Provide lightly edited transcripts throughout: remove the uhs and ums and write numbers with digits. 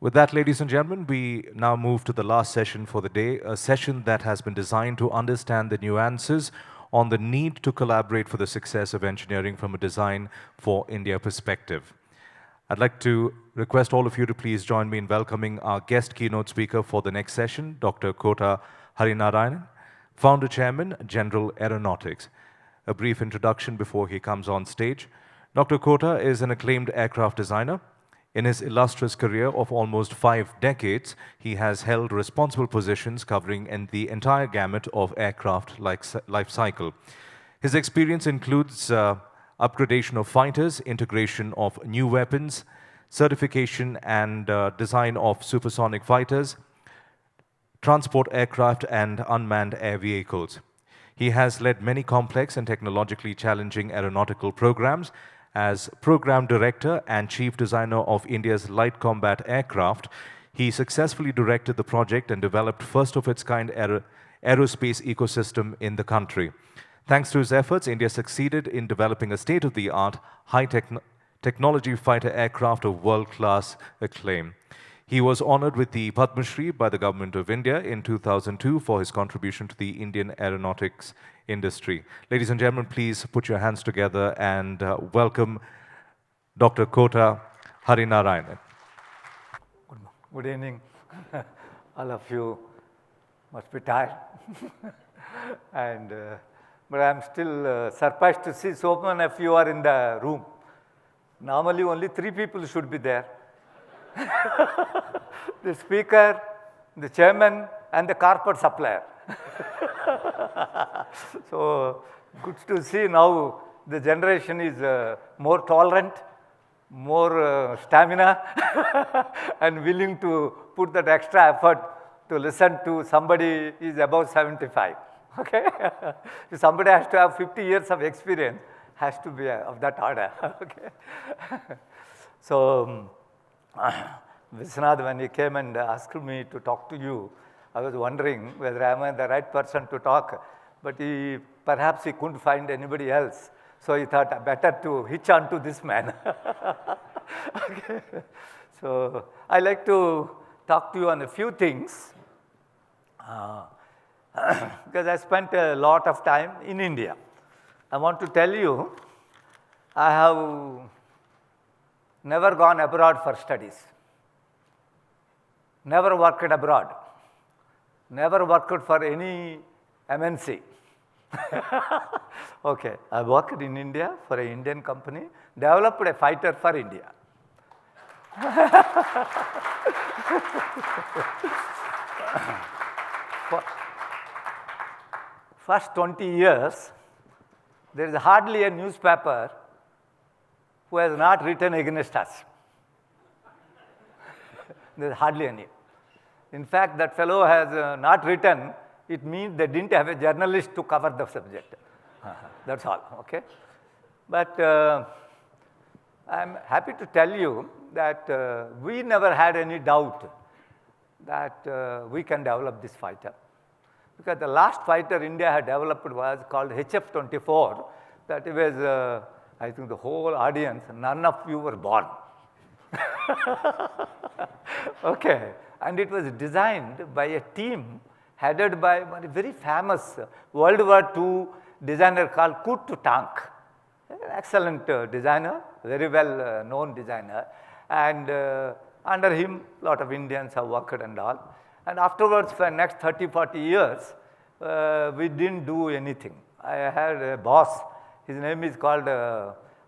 With that, ladies and gentlemen, we now move to the last session for the day, a session that has been designed to understand the nuances on the need to collaborate for the success of engineering from a design for India perspective. I'd like to request all of you to please join me in welcoming our guest keynote speaker for the next session, Dr. Kota Harinarayanan, Founder Chairman, General Aeronautics. A brief introduction before he comes on stage. Dr. Kota is an acclaimed aircraft designer. In his illustrious career of almost 5 decades, he has held responsible positions covering the entire gamut of aircraft life cycle. His experience includes upgradation of fighters, integration of new weapons, certification and design of supersonic fighters, transport aircraft and unmanned air vehicles. He has led many complex and technologically challenging aeronautical programs. As Program Director and Chief Designer of India's Light Combat Aircraft, he successfully directed the project and developed first-of-its-kind aerospace ecosystem in the country. Thanks to his efforts, India succeeded in developing a state-of-the-art, high-technology fighter aircraft of world-class acclaim. He was honored with the Padma Shri by the Government of India in 2002 for his contribution to the Indian aeronautics industry. Ladies and gentlemen, please put your hands together and welcome Dr. Kota Harinarayanan. Good evening. All of you must be tired. But I'm still surprised to see so many of you are in the room. Normally only 3 people should be there. The speaker, the chairman, and the carpet supplier. So good to see now the generation is more tolerant, more stamina, and willing to put that extra effort to listen to somebody is above 75. Okay? If somebody has to have 50 years of experience, has to be of that order. Okay? So, Viswanath, when he came and asked me to talk to you, I was wondering whether I am the right person to talk, but perhaps he couldn't find anybody else. So he thought better to hitch on to this man. Okay. So I like to talk to you on a few things because I spent a lot of time in India. I want to tell you, I have never gone abroad for studies, never worked abroad, never worked for any MNC. Okay, I worked in India for an Indian company, developed a fighter for India. For first 20 years, there is hardly a newspaper who has not written against us. There is hardly any. In fact, that fellow has not written, it means they didn't have a journalist to cover the subject. That's all, okay? But I'm happy to tell you that we never had any doubt that we can develop this fighter. Because the last fighter India had developed was called HF-24. That was, I think the whole audience, none of you were born. Okay, and it was designed by a team headed by a very famous World War II designer called Kurt Tank. An excellent designer, very well known designer. And under him, a lot of Indians have worked and all. And afterwards, for the next 30, 40 years, we didn't do anything. I had a boss, his name is called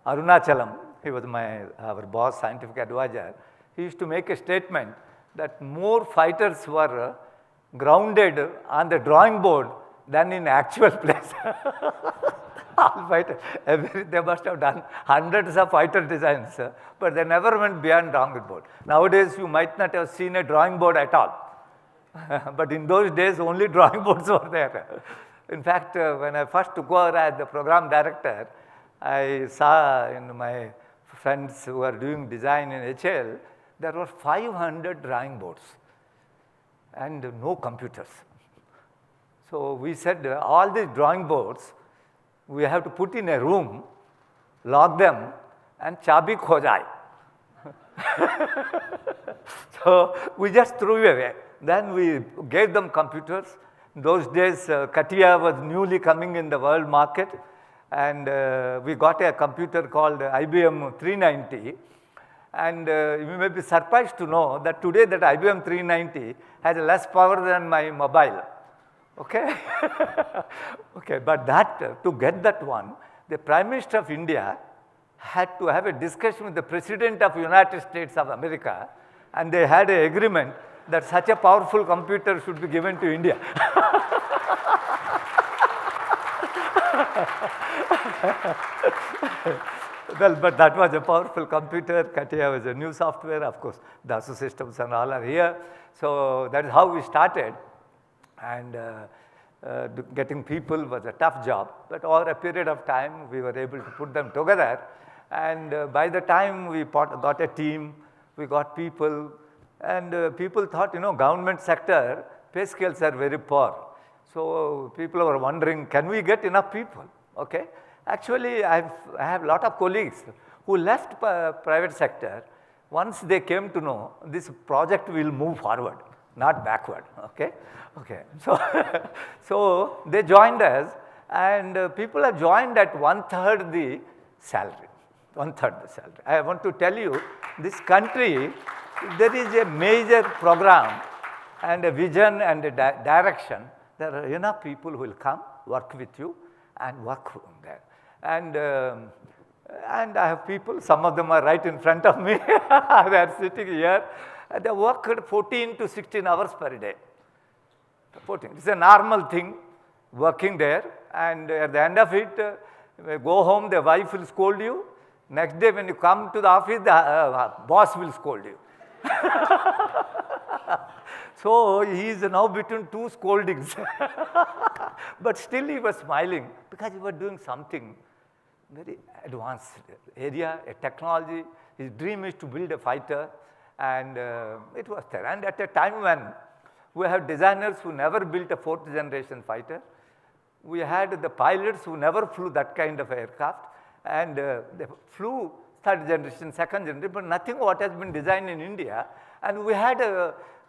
Arunachalam. He was our boss, scientific advisor. He used to make a statement that more fighters were grounded on the drawing board than in actual place. All fighters, they must have done hundreds of fighter designs, but they never went beyond drawing board. Nowadays, you might not have seen a drawing board at all. But in those days, only drawing boards were there. In fact, when I first took over as the program director, I saw in my friends who are doing design in HL, there were 500 drawing boards and no computers. So we said all these drawing boards, we have to put in a room, lock them, and chabi kho jaye. So we just threw away. Then we gave them computers. Those days, CATIA was newly coming in the world market, and we got a computer called IBM 390. And you may be surprised to know that today that IBM 390 has less power than my mobile. Okay? Okay, but that, to get that one, the Prime Minister of India had to have a discussion with the President of the United States of America, and they had an agreement that such a powerful computer should be given to India. Well, but that was a powerful computer. CATIA was a new software. Of course, the DOS systems and all are here. So that is how we started. And getting people was a tough job. But over a period of time, we were able to put them together. And by the time we got a team, we got people. And people thought, government sector, pay scales are very poor. So people were wondering, can we get enough people? Okay. Actually, I have a lot of colleagues who left private sector. Once they came to know this project will move forward, not backward. Okay. Okay. So, so they joined us, and people have joined at 1/3 the salary. 1/3 the salary. I want to tell you, this country, there is a major program and a vision and a direction. There are enough people who will come, work with you, and work from there. And I have people, some of them are right in front of me, they are sitting here. They work 14 to 16 hours per day. 14. It's a normal thing, working there, and at the end of it, go home, the wife will scold you. Next day when you come to the office, the boss will scold you. So he is now between two scoldings. But still he was smiling because he was doing something very advanced area, a technology. His dream is to build a fighter, and it was there. And at a time when we have designers who never built a 4th generation fighter, we had the pilots who never flew that kind of aircraft, and they flew 3rd generation, 2nd generation, but nothing what has been designed in India. And we had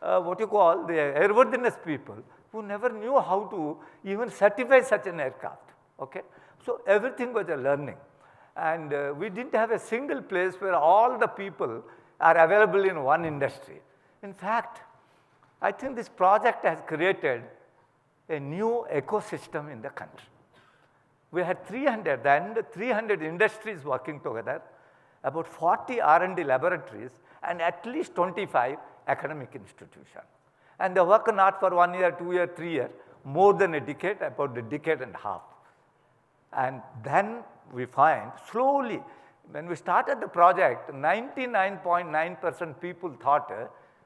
what you call the airworthiness people who never knew how to even certify such an aircraft. Okay? So everything was a learning. And we didn't have a single place where all the people are available in one industry. In fact, I think this project has created a new ecosystem in the country. We had 300 industries working together, about 40 R&D laboratories, and at least 25 academic institutions. And they work not for 1 year, 2 year, 3 years, more than a decade, about a decade and a half. And then we find slowly, when we started the project, 99.9% people thought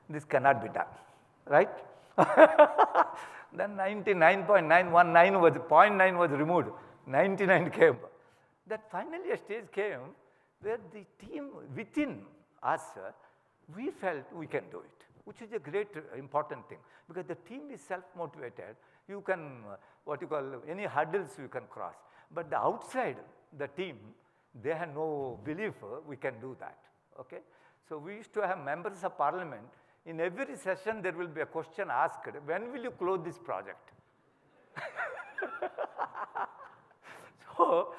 this cannot be done, right? Then 99.919 was, 0.9 was removed, 99 came. Then finally a stage came where the team within us, we felt we can do it, which is a great important thing, because the team is self-motivated. You can, what you call, any hurdles you can cross. But the outside, the team, they had no belief we can do that. Okay? So we used to have members of parliament. In every session, there will be a question asked, when will you close this project? So,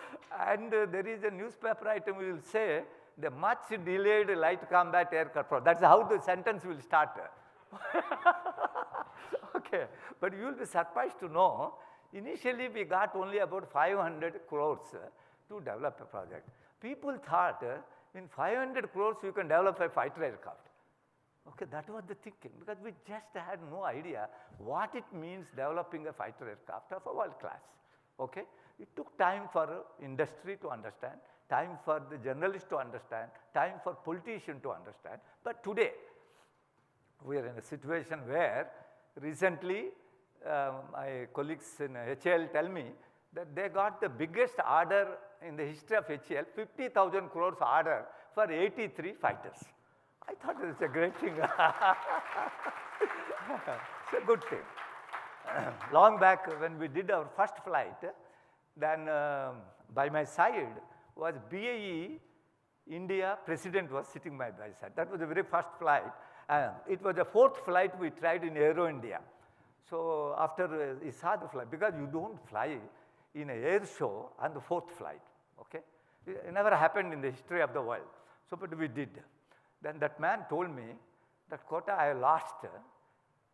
and there is a newspaper item we will say, the much delayed light combat aircraft project. That's how the sentence will start. Okay, but you will be surprised to know, initially we got only about 500 crores to develop a project. People thought in 500 crores you can develop a fighter aircraft. Okay, that was the thinking, because we just had no idea what it means developing a fighter aircraft of a world class. Okay, it took time for industry to understand, time for the journalists to understand, time for politicians to understand. But today, we are in a situation where recently my colleagues in HAL tell me that they got the biggest order in the history of HAL, 50,000 crores order for 83 fighters. I thought it was a great thing. It's a good thing. Long back when we did our first flight, then by my side was BAE India president was sitting by my side. That was the very first flight. It was the fourth flight we tried in Aero India. So after he saw the flight, because you don't fly in an air show on the fourth flight, okay? It never happened in the history of the world. So, but we did. Then that man told me that quota I lost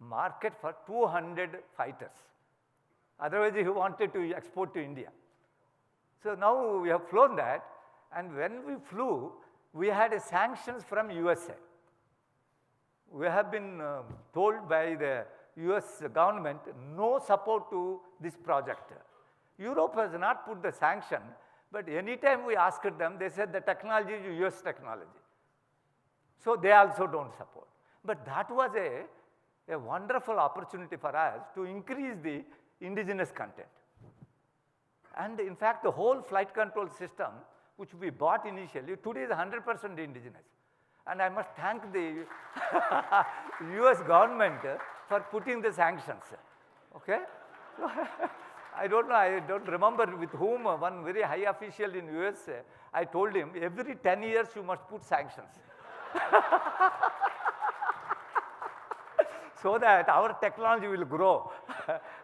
market for 200 fighters. Otherwise, he wanted to export to India. So now we have flown that, and when we flew, we had sanctions from USA. We have been told by the US government no support to this project. Europe has not put the sanction, but anytime we asked them, they said the technology is US technology. So they also don't support. But that was a wonderful opportunity for us to increase the indigenous content. And in fact, the whole flight control system, which we bought initially, today is 100% indigenous. And I must thank the US government for putting the sanctions. Okay? I don't know, I don't remember with whom, one very high official in US, I told him, every 10 years you must put sanctions. So that our technology will grow.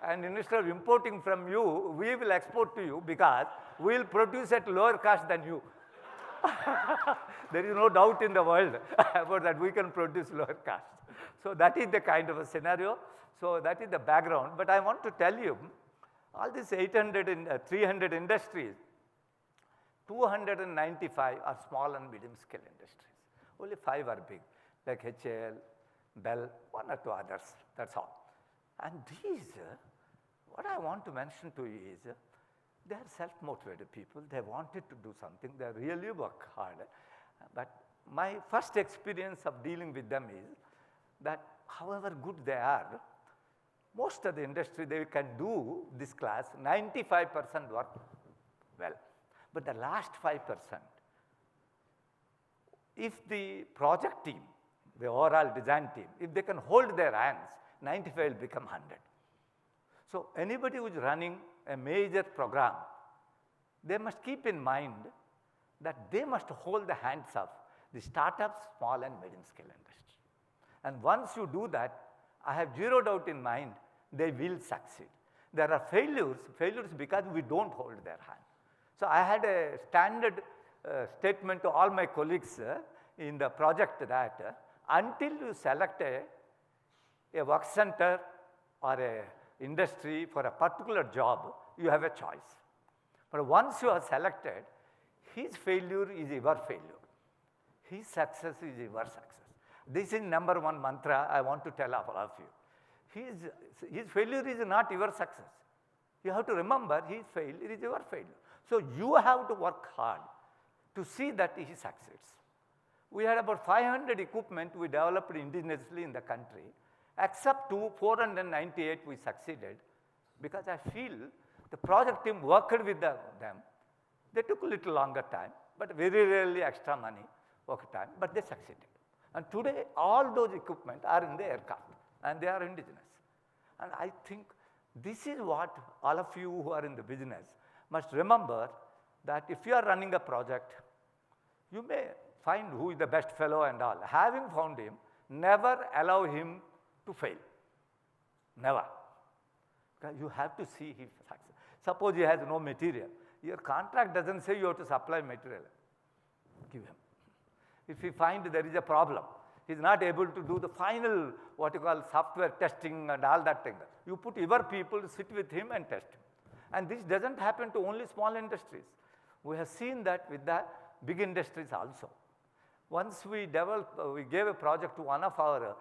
And instead of importing from you, we will export to you because we will produce at lower cost than you. There is no doubt in the world about that we can produce lower cost. So that is the kind of a scenario. So that is the background. But I want to tell you, all these 300 industries, 295 are small and medium scale industries. Only 5 are big, like HAL, Bell, 1 or 2 others, that's all. And these, what I want to mention to you is, they are self-motivated people, they wanted to do something, they really work hard. But my first experience of dealing with them is that however good they are, most of the industry, they can do this class, 95% work well. But the last 5%, if the project team, the overall design team, if they can hold their hands, 95 will become 100. So anybody who is running a major program, they must keep in mind that they must hold the hands of the startups, small and medium scale industry. And once you do that, I have zero doubt in mind they will succeed. There are failures because we don't hold their hand. So I had a standard statement to all my colleagues in the project that until you select a work center or a industry for a particular job, you have a choice. But once you are selected, his failure is your failure. His success is your success. This is number one mantra I want to tell all of you. His failure is not your success. You have to remember his failure is your failure. So you have to work hard to see that he succeeds. We had about 500 equipment we developed indigenously in the country. Except to 498 we succeeded because I feel the project team worked with them. They took a little longer time, but very rarely extra money, work time, but they succeeded. And today all those equipment are in the aircraft and they are indigenous. And I think this is what all of you who are in the business must remember, that if you are running a project, you may find who is the best fellow and all. Having found him, never allow him to fail. Never. Because you have to see his success. Suppose he has no material. Your contract doesn't say you have to supply material. Give him. If you find there is a problem, he is not able to do the final, what you call software testing and all that thing, you put your people to sit with him and test him. And this doesn't happen to only small industries. We have seen that with the big industries also. Once we gave a project to one of our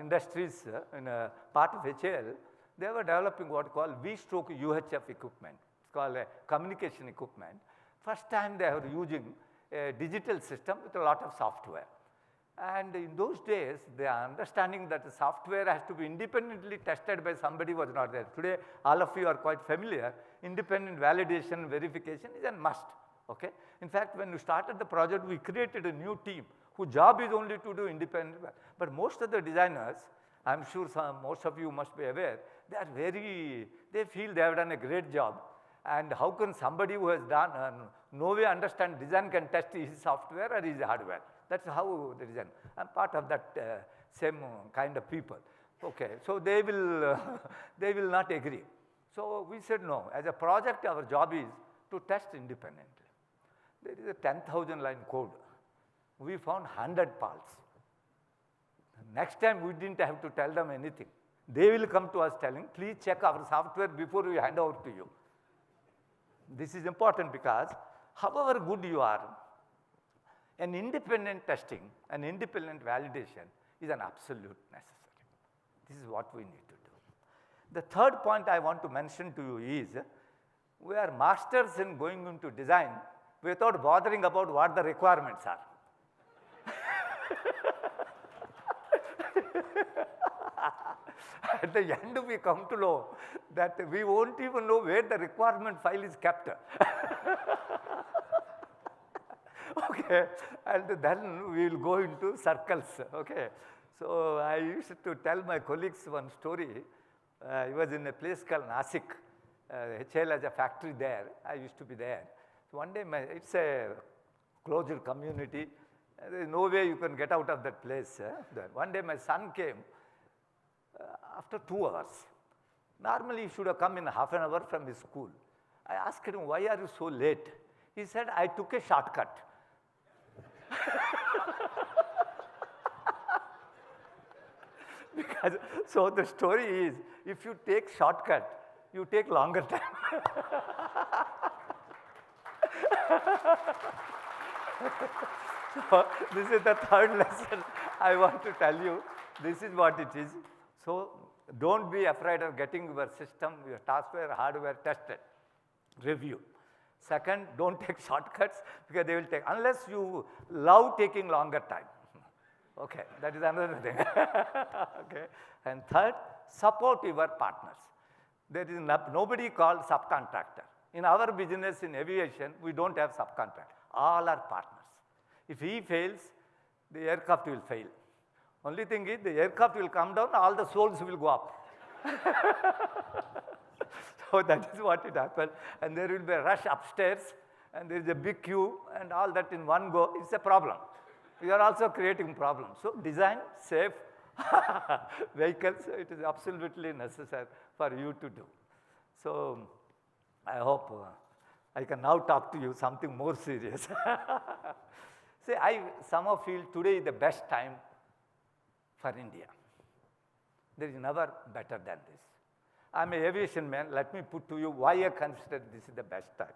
industries in a part of HAL, they were developing what called V/UHF equipment. It's called a communication equipment. First time they were using a digital system with a lot of software. And in those days, the understanding that the software has to be independently tested by somebody was not there. Today, all of you are quite familiar. Independent validation, verification is a must. Okay? In fact, when we started the project, we created a new team whose job is only to do independent. But most of the designers, I'm sure most of you must be aware, they feel they have done a great job. And how can somebody who has done no way understand design can test his software or his hardware? That's how the design. I'm part of that same kind of people. Okay, so they will they will not agree. So we said no. As a project, our job is to test independently. There is a 10,000 line code. We found 100 faults. Next time we didn't have to tell them anything. They will come to us telling, please check our software before we hand over to you. This is important because however good you are, an independent testing, an independent validation is an absolute necessary. This is what we need to do. The third point I want to mention to you is, we are masters in going into design without bothering about what the requirements are. At the end we come to know that we won't even know where the requirement file is kept. Okay, and then we will go into circles. Okay, so I used to tell my colleagues one story. I was in a place called Nasik. HL has a factory there. I used to be there. So one day, it's a closed community. There is no way you can get out of that place. One day my son came after 2 hours. Normally he should have come in half an hour from his school. I asked him, why are you so late? He said, I took a shortcut. Because, so the story is, if you take shortcut, you take longer time. So this is the third lesson I want to tell you. This is what it is. So don't be afraid of getting your system, your software, hardware tested. Review. Second, don't take shortcuts because they will take, unless you love taking longer time. Okay, that is another thing. Okay. And third, support your partners. There is nobody called subcontractor. In our business in aviation, we don't have subcontract. All are partners. If he fails, the aircraft will fail. Only thing is, the aircraft will come down, all the souls will go up. So that is what it happened. And there will be a rush upstairs, and there is a big queue, and all that in one go. It's a problem. We are also creating problems. So design safe vehicles, it is absolutely necessary for you to do. So I hope I can now talk to you something more serious. See, I somehow feel today is the best time for India. There is never better than this. I'm an aviation man. Let me put to you why I consider this is the best time.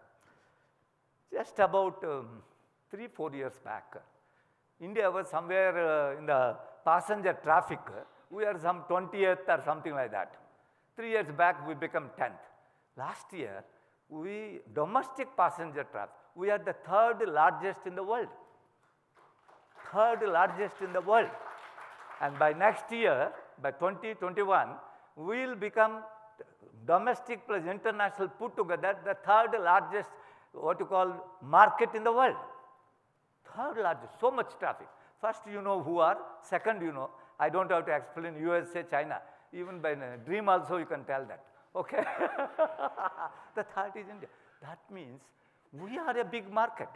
Just about 3-4 years back, India was somewhere in the passenger traffic. We are some 20th or something like that. 3 years back, we become 10th. Last year, domestic passenger traffic, we are the third largest in the world. Third largest in the world. And by next year, by 2021, we will become domestic plus international put together the third largest, what you call, market in the world. Third largest, so much traffic. First you know who are, second you know, I don't have to explain USA, China. Even by dream also you can tell that. Okay. The third is India. That means we are a big market.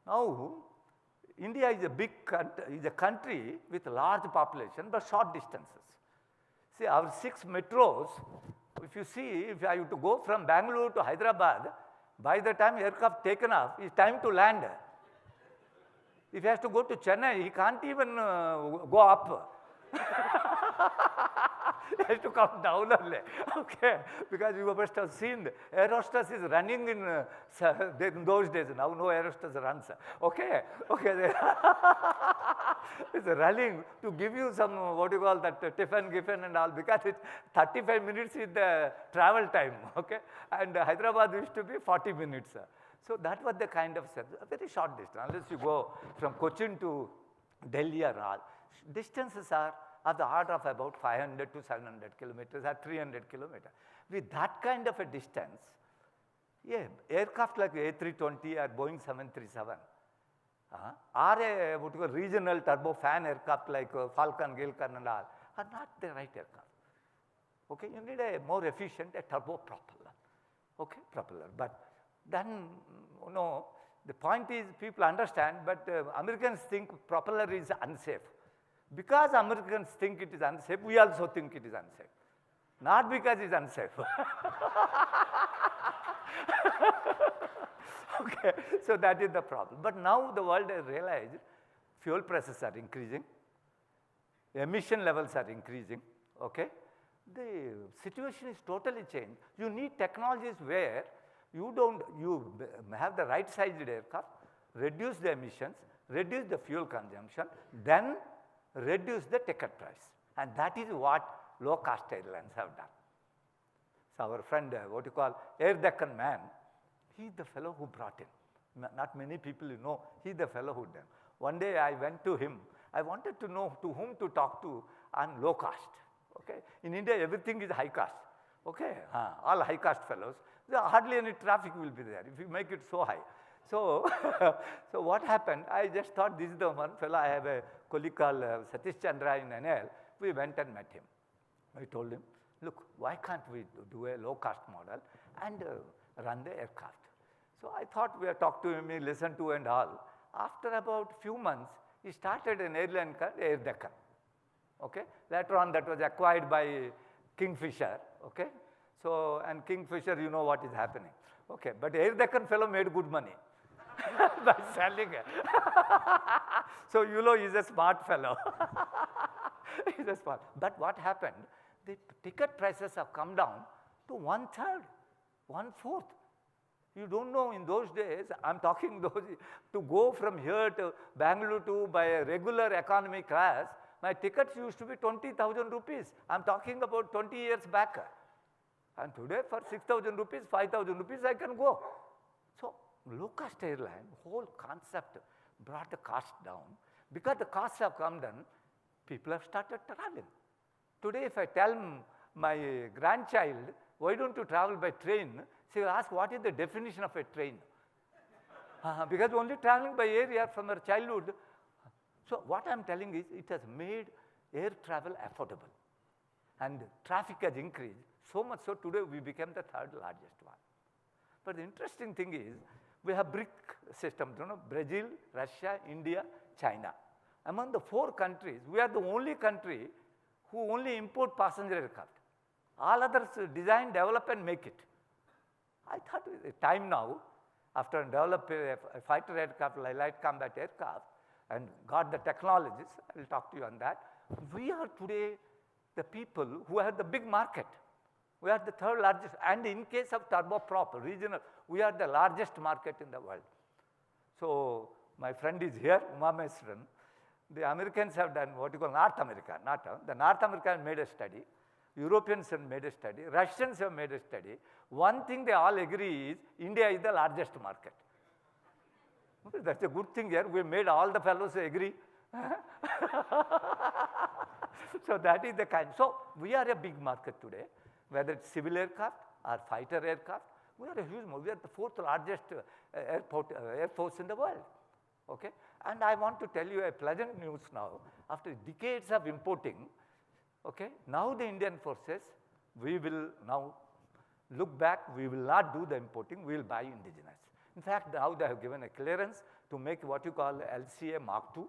Now, India is a big country, is a country with large population but short distances. See, our 6 metros, if you see, if I have to go from Bangalore to Hyderabad, by the time aircraft taken off, it's time to land. If he has to go to Chennai, he can't even go up. He has to come down only. Okay, because you must have seen Aerostas is running in those days. Now no Aerostas runs. Okay, okay. It's running to give you some, what you call that, tiffin, giffen and all, because it's 35 minutes is the travel time. Okay, and Hyderabad used to be 40 minutes. So that was the kind of a very short distance. Unless you go from Cochin to Delhi or all, distances are of the order of about 500 to 700 kilometers or 300 kilometers. With that kind of a distance, yeah, aircraft like A320 or Boeing 737 or a what you call regional turbofan aircraft like Falcon, Gilcon and all are not the right aircraft. Okay, you need a more efficient turbopropeller. okay, propeller. But then, the point is people understand, but Americans think propeller is unsafe. Because Americans think it is unsafe, we also think it is unsafe. Not because it's unsafe. Okay, so that is the problem. But now the world has realized fuel prices are increasing, emission levels are increasing, okay. The situation is totally changed. You need technologies where you have the right sized aircraft, reduce the emissions, reduce the fuel consumption, then reduce the ticket price. And that is what low cost airlines have done. So our friend, what you call Air Deccan man, he is the fellow who brought in. Not many people he is the fellow who done. One day I went to him, I wanted to know to whom to talk to on low cost. Okay. In India, everything is high cost. Okay. All high cost fellows. So hardly any traffic will be there if you make it so high. So, so what happened? I just thought this is the one fellow. I have a colleague called Satish Chandra in NL. We went and met him. I told him, look, why can't we do a low cost model and run the aircraft? So I thought we had talked to him, he listened to and all. After about few months, he started an airline called Air Deccan. Okay. Later on that was acquired by Kingfisher. Okay. So, and Kingfisher, you know what is happening. Okay. But Air Deccan fellow made good money by selling it. So, he's a smart fellow. He's a smart. But what happened? The ticket prices have come down to 1/3, 1/4. You don't know in those days, I'm talking those, to go from here to Bangalore to by a regular economy class, my tickets used to be 20,000 rupees. I'm talking about 20 years back. And today for 6,000 rupees, 5,000 rupees, I can go. So low cost airline, whole concept brought the cost down. Because the costs have come down, people have started traveling. Today if I tell my grandchild, why don't you travel by train? She will ask, what is the definition of a train? Because only traveling by air from her childhood. So what I am telling is, it has made air travel affordable. And traffic has increased, so much so today we became the third largest one. But the interesting thing is, we have BRIC systems, Brazil, Russia, India, China. Among the 4 countries, we are the only country who only import passenger aircraft. All others design, develop and make it. I thought it is time now, after developing a fighter aircraft, light combat aircraft, and got the technologies, I will talk to you on that. We are today the people who have the big market. We are the 3rd largest, and in case of turboprop, regional, we are the largest market in the world. So my friend is here, Uma Maheswaran. The Americans have done what you call North America, the North America made a study, Europeans have made a study, Russians have made a study. One thing they all agree is, India is the largest market. Okay, that's a good thing here, we made all the fellows agree. So that is the kind. So we are a big market today, whether it's civil aircraft or fighter aircraft. We are a huge market. We are the 4th largest air force in the world. Okay? And I want to tell you a pleasant news now. After decades of importing, okay, now the Indian forces, we will now look back, we will not do the importing, we will buy indigenous. In fact, now they have given a clearance to make what you call LCA Mark II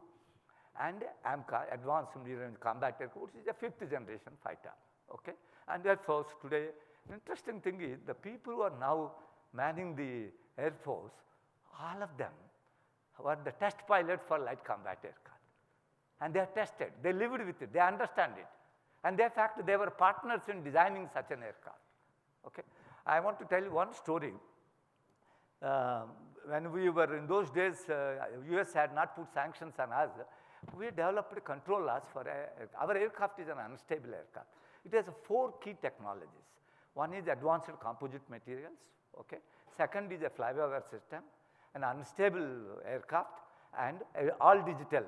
and AMCA, Advanced Medium Combat Aircraft, which is a 5th generation fighter. Okay? And therefore, today, interesting thing is, the people who are now manning the Air Force, all of them were the test pilots for light combat aircraft. And they are tested, they lived with it, they understand it. And in fact, they were partners in designing such an aircraft. Okay? I want to tell you one story. When we were in those days, US had not put sanctions on us, we developed control laws for our aircraft is an unstable aircraft. It has 4 key technologies. One is advanced composite materials. Okay? Second is a fly-by-wire system, an unstable aircraft, and all digital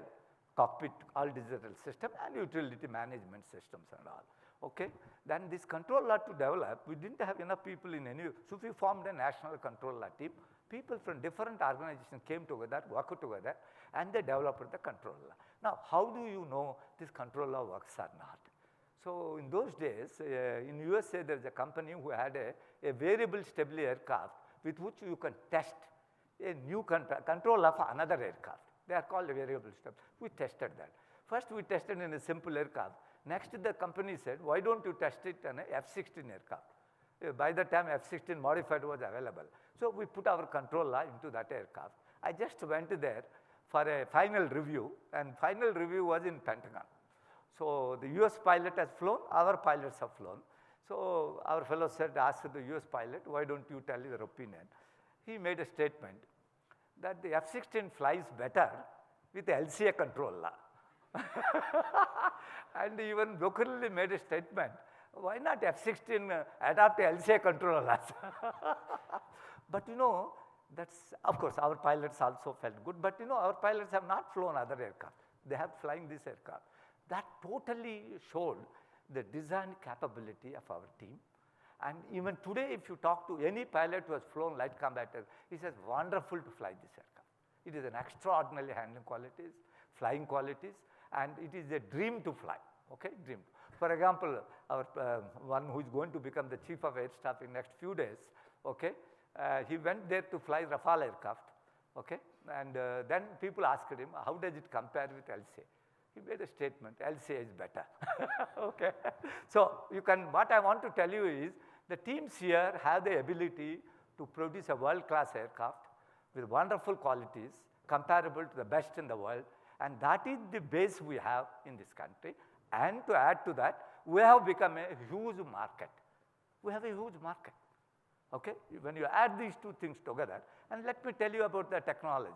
cockpit, all digital system, and utility management systems and all. Okay? Then this control law to develop, we didn't have enough people in any, so we formed a national control law team. People from different organizations came together, worked together, and they developed the control law. Now, how do you know this control law works or not? So in those days, in USA, there's a company who had a variable stability aircraft with which you can test a new control of another aircraft. They are called variable stability. We tested that. First, we tested in a simple aircraft. Next, the company said, why don't you test it on a F-16 aircraft? By the time F-16 modified was available. So we put our control law into that aircraft. I just went there for a final review, and final review was in Pentagon. So the US pilot has flown, our pilots have flown. So our fellow said, asked the US pilot, why don't you tell your opinion? He made a statement that the F-16 flies better with the LCA control law. And even locally made a statement, why not F-16 adopt LCA control laws? But you know, that's, of course, our pilots also felt good, but you know, our pilots have not flown other aircraft. They have flying this aircraft. That totally showed the design capability of our team. And even today, if you talk to any pilot who has flown light combat aircraft, he says, wonderful to fly this aircraft. It is an extraordinary handling qualities, flying qualities, and it is a dream to fly, okay, dream. For example, our one who is going to become the chief of air staff in next few days, okay, he went there to fly Rafale aircraft, okay, and then people asked him, how does it compare with LCA? He made a statement, LCA is better, okay. So you can, what I want to tell you is, the teams here have the ability to produce a world-class aircraft with wonderful qualities, comparable to the best in the world, and that is the base we have in this country. And to add to that, we have become a huge market. We have a huge market, okay? When you add these two things together, and let me tell you about the technology.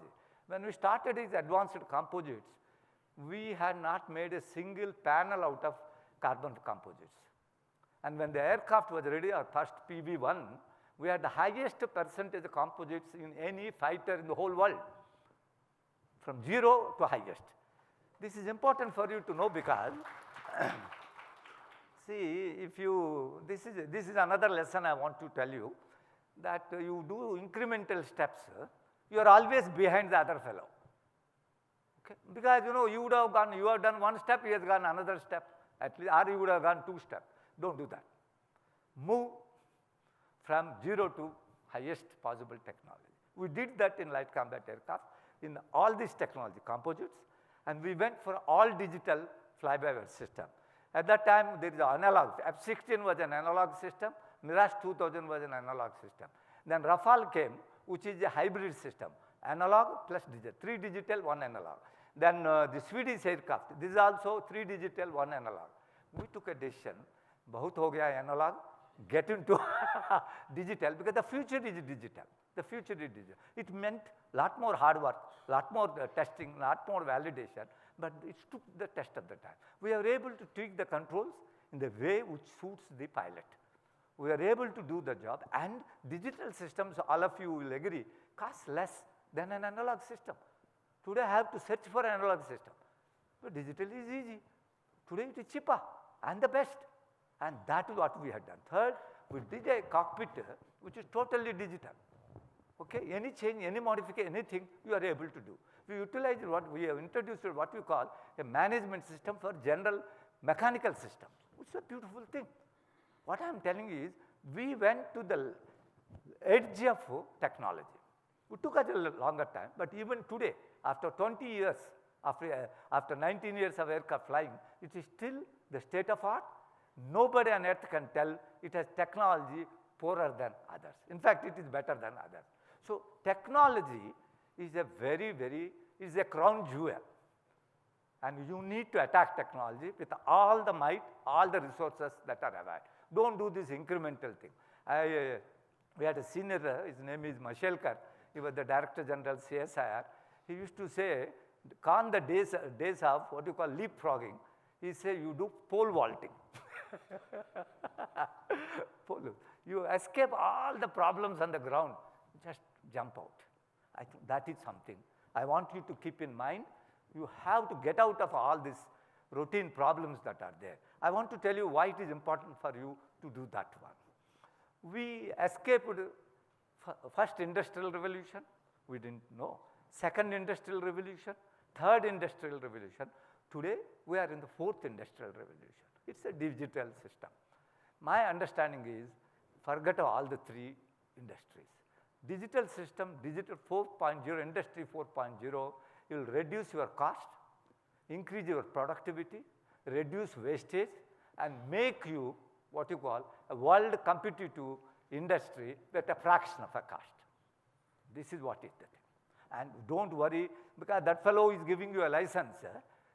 When we started these advanced composites, we had not made a single panel out of carbon composites. And when the aircraft was ready, our first PV-1, we had the highest percentage of composites in any fighter in the whole world, from 0 to highest. This is important for you to know because, see, if you, this is another lesson I want to tell you, that you do incremental steps, you are always behind the other fellow. Okay? Because you know, you have done one step, he has gone another step, at least, or you would have gone 2 steps. Don't do that. Move from 0 to highest possible technology. We did that in light combat aircraft, in all these technology, composites, and we went for all digital fly-by-wire system. At that time, there is an analog. F-16 was an analog system, Mirage 2000 was an analog system. Then Rafale came, which is a hybrid system, analog plus digital, 3 digital, 1 analog. Then the Swedish aircraft, this is also 3 digital, 1 analog. We took a decision, bahut ho gaya analog, get into digital, because the future is digital. The future is digital. It meant lot more hard work, lot more testing, lot more validation, but it took the test of the time. We are able to tweak the controls in the way which suits the pilot. We are able to do the job, and digital systems, all of you will agree, cost less than an analog system. Today I have to search for an analog system, but digital is easy. Today it is cheaper and the best, and that is what we had done. Third, we did a cockpit which is totally digital. Okay, any change, any modification, anything you are able to do. We utilized what we have introduced, what we call a management system for general mechanical systems, which is a beautiful thing. What I am telling you is, we went to the edge of technology. It took us a longer time, but even today, after 20 years, after 19 years of aircraft flying, it is still the state of art. Nobody on earth can tell it has technology poorer than others. In fact, it is better than others. So technology is is a crown jewel. And you need to attack technology with all the might, all the resources that are available. Don't do this incremental thing. We had a senior, his name is Mashelkar, he was the Director General CSIR. He used to say, on the days of what you call leapfrogging, he said, you do pole vaulting. You escape all the problems on the ground, just jump out. I think that is something I want you to keep in mind. You have to get out of all these routine problems that are there. I want to tell you why it is important for you to do that one. We escaped first industrial revolution, we didn't know. Second industrial revolution, third industrial revolution. Today, we are in the fourth industrial revolution. It's a digital system. My understanding is, forget all the three industries. Digital system, digital 4.0, industry 4.0, you will reduce your cost, increase your productivity, reduce wastage, and make you what you call a world competitive industry at a fraction of a cost. This is what is the thing. And don't worry, because that fellow is giving you a license.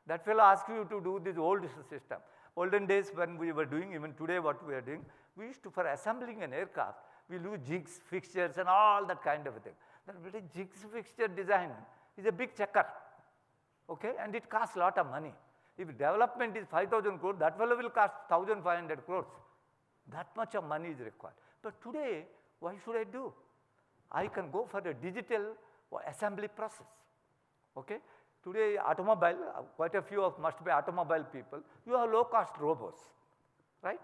That fellow asks you to do this old system. Olden days when we were doing, even today what we are doing, we used to, for assembling an aircraft, we use jigs, fixtures and all that kind of a thing. That jigs, fixture design is a big checker, okay? And it costs a lot of money. If development is 5,000 crores, that fellow will cost 1,500 crores. That much of money is required. But today, why should I do? I can go for a digital assembly process, okay? Today, automobile, quite a few of must be automobile people, you have low cost robots, right?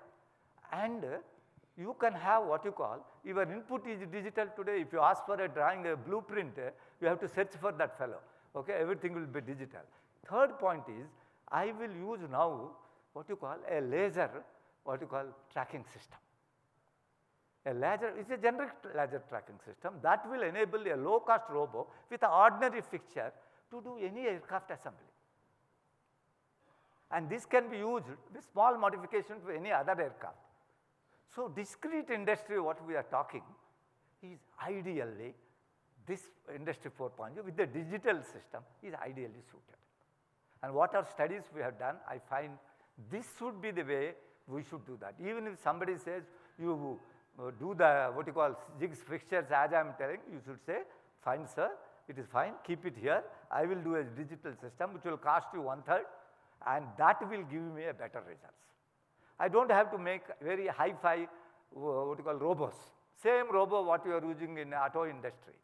And you can have what you call, your input is digital today. If you ask for a drawing, a blueprint, you have to search for that fellow, okay? Everything will be digital. Third point is, I will use now what you call a laser, what you call tracking system. A laser is a generic laser tracking system that will enable a low cost robot with an ordinary fixture to do any aircraft assembly. And this can be used with small modification for any other aircraft. So discrete industry, what we are talking, is ideally this industry 4.0 with the digital system is ideally suited. And what our studies we have done, I find this should be the way we should do that. Even if somebody says you do the what you call jigs, fixtures as I am telling, you should say, fine sir, it is fine, keep it here. I will do a digital system which will cost you 1/3 and that will give me a better results. I don't have to make very hi-fi what you call robots. Same robo what you are using in auto industry.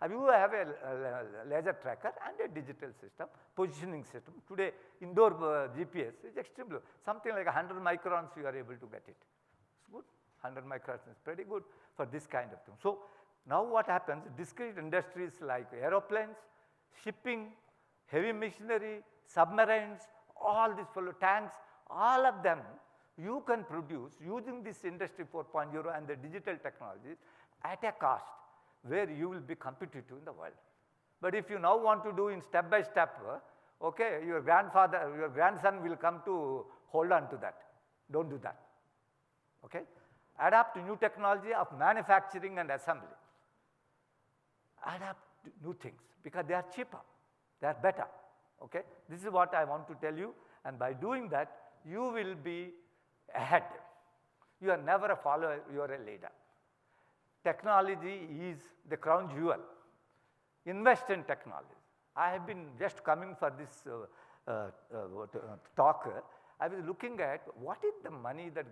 You have a laser tracker and a digital system, positioning system. Today, indoor GPS is extremely low. Something like 100 microns you are able to get it. It's good. 100 microns is pretty good for this kind of thing. So now what happens, discrete industries like aeroplanes, shipping, heavy machinery, submarines, all these tanks, all of them you can produce using this industry 4.0 and the digital technologies at a cost where you will be competitive in the world. But if you now want to do in step by step, okay, your grandson will come to hold on to that. Don't do that, okay? Adapt to new technology of manufacturing and assembly. Adapt to new things because they are cheaper, they are better, okay? This is what I want to tell you, and by doing that, you will be ahead. You are never a follower, you are a leader. Technology is the crown jewel. Invest in technology. I have been just coming for this talk. I was looking at what is the money that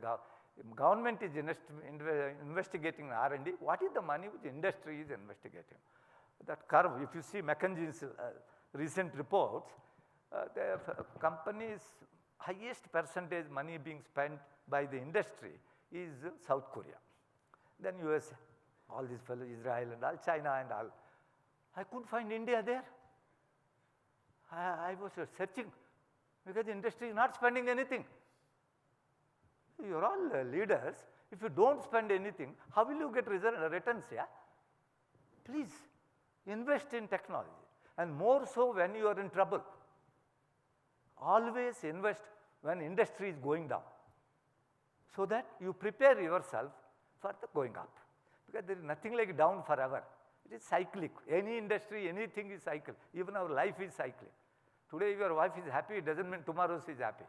government is investigating in R&D, what is the money which industry is investigating. That curve, if you see McKinsey's recent reports, the company's highest percentage money being spent by the industry is South Korea. Then US, all these fellows, Israel and all, China and all. I couldn't find India there. I was searching because the industry is not spending anything. You are all leaders. If you don't spend anything, how will you get returns? Yeah? Please invest in technology, and more so when you are in trouble. Always invest when industry is going down, so that you prepare yourself for the going up. Because there is nothing like down forever. It is cyclic. Any industry, anything is cycle. Even our life is cyclic. Today your wife is happy, it doesn't mean tomorrow she is happy.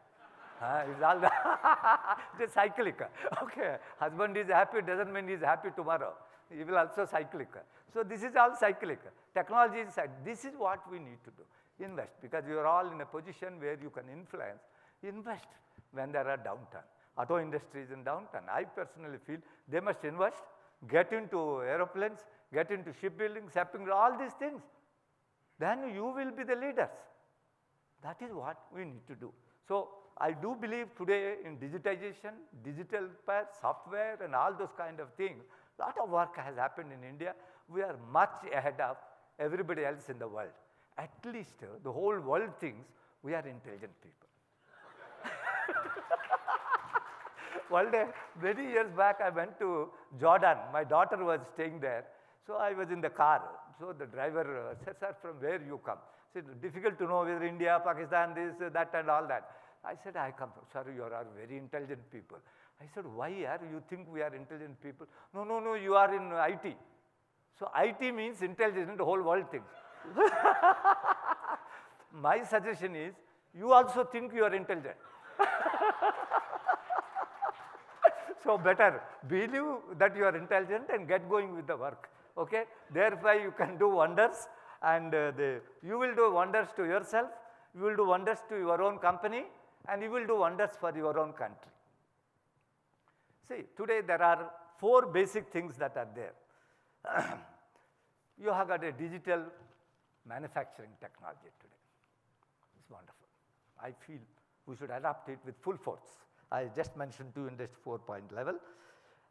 It's all it is cyclic. Okay. Husband is happy, it doesn't mean he is happy tomorrow. He will also cyclic. So this is all cyclic. Technology is cyclic. This is what we need to do. Invest, because you are all in a position where you can influence. Invest when there are downturn. Auto industry is in downturn. I personally feel they must invest, get into aeroplanes, get into shipbuilding, shipping, all these things. Then you will be the leaders. That is what we need to do. So I do believe today in digitization, digital software and all those kind of things, a lot of work has happened in India. We are much ahead of everybody else in the world. At least the whole world thinks We are intelligent people. One day, many years back, I went to Jordan. My daughter was staying there. So I was in the car. So the driver said, sir, from where you come? He said, difficult to know whether India, Pakistan, this, that and all that. I said, I come from, sir, you are very intelligent people. I said, why are you think we are intelligent people? No, no, no, you are in IT. So IT means intelligent, the whole world thinks. My suggestion is, you also think you are intelligent. So better believe that you are intelligent and get going with the work. Okay? Thereby you can do wonders, and you will do wonders to yourself, you will do wonders to your own company, and you will do wonders for your own country. See, today there are 4 basic things that are there. You have got a digital manufacturing technology today. It's wonderful. I feel we should adapt it with full force. I just mentioned to Industry 4.0 level.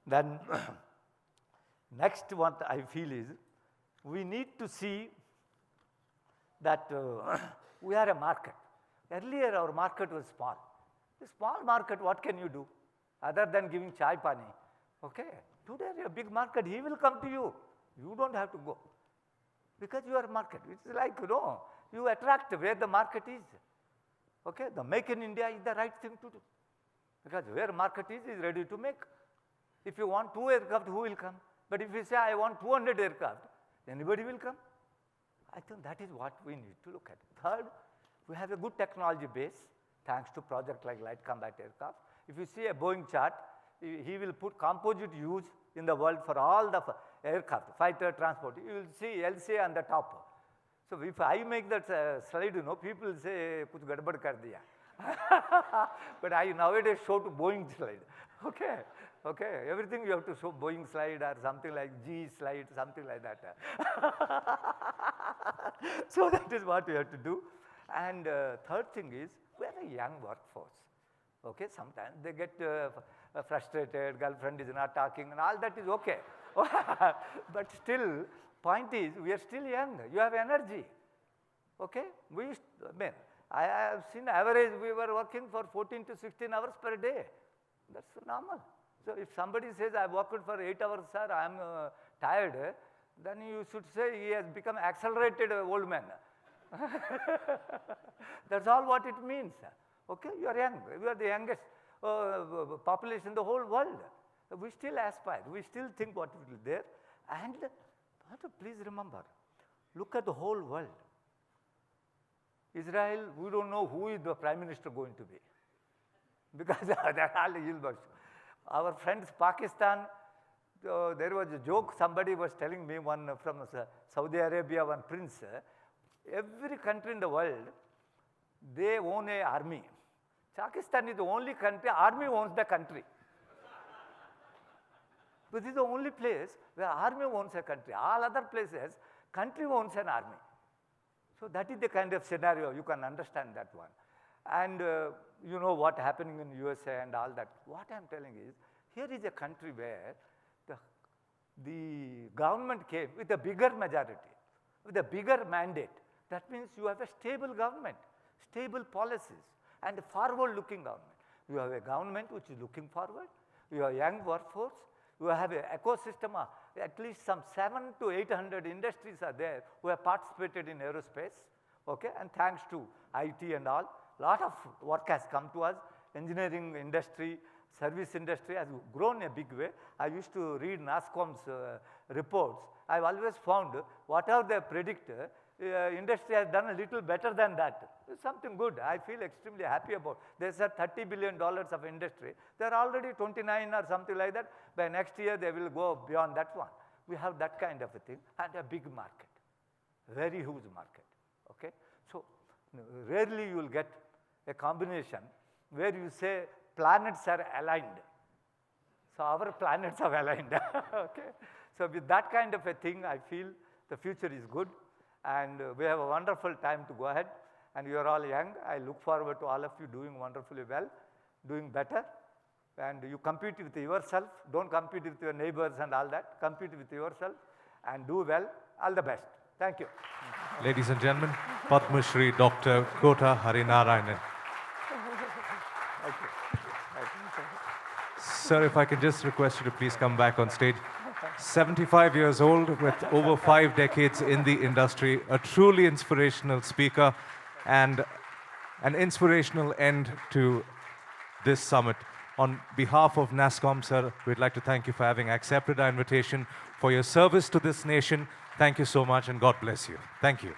Then next what I feel is we need to see that we are a market. Earlier our market was small. A small market, what can you do other than giving chai pani? Okay. Today a big market, he will come to you. You don't have to go because you are a market. It's like, you attract where the market is. Okay. The Make in India is the right thing to do. Because where market is ready to make. If you want 2 aircraft, who will come? But if you say, I want 200 aircraft, anybody will come. I think that is what we need to look at. Third, we have a good technology base, thanks to project like Light Combat Aircraft. If you see a Boeing chart, he will put composite use in the world for all the aircraft, fighter, transport. You will see LCA on the top. So if I make that slide, people will say, kuch gadbad kar diya. But I nowadays show to Boeing slide. Okay, okay. Everything you have to show Boeing slide or something like G slide, something like that. So that is what we have to do. And third thing is, we have a young workforce. Okay, sometimes they get frustrated, girlfriend is not talking and all that is okay. But still, point is, we are still young. You have energy. Okay, I have seen average, we were working for 14 to 16 hours per day. That's normal. So if somebody says, I worked for 8 hours, sir, I am tired, then you should say he has become accelerated old man. That's all what it means. Okay, you are young. You are the youngest population in the whole world. We still aspire. We still think what is there. And please remember, look at the whole world. Israel, we don't know who is the prime minister going to be. Because they are all evil. Our friends Pakistan, there was a joke, somebody was telling me, one from Saudi Arabia, one prince, every country in the world, they own an army. Pakistan is the only country, army owns the country. But this is the only place where army owns a country. All other places, country owns an army. So that is the kind of scenario, you can understand that one. And you know what happening in USA and all that. What I am telling is, here is a country where the government came with a bigger majority, with a bigger mandate. That means you have a stable government, stable policies, and a forward-looking government. You have a government which is looking forward, you have a young workforce, you have an ecosystem, at least some 700 to 800 industries are there who have participated in aerospace, okay? And thanks to IT and all, lot of work has come to us. Engineering industry, service industry has grown a big way. I used to read NASSCOM's reports. I've always found whatever they predict, industry has done a little better than that. It's something good. I feel extremely happy about. They said $30 billion of industry. They're already 29 or something like that. By next year, they will go beyond that one. We have that kind of a thing and a big market, very huge market. Okay? So rarely you will get a combination where you say planets are aligned. So our planets are aligned. Okay? So with that kind of a thing, I feel the future is good. And we have a wonderful time to go ahead, and you are all young. I look forward to all of you doing wonderfully well, doing better, and you compete with yourself. Don't compete with your neighbors and all that. Compete with yourself and do well. All the best. Thank you. Ladies and gentlemen. Padma Shri Dr. Kota Harinarayanan. Sir, if I can just request you to please come back on stage. 75 years old with over 5 decades in the industry, a truly inspirational speaker and an inspirational end to this summit. On behalf of NASSCOM, sir, we'd like to thank you for having accepted our invitation, for your service to this nation. Thank you so much and God bless you. Thank you.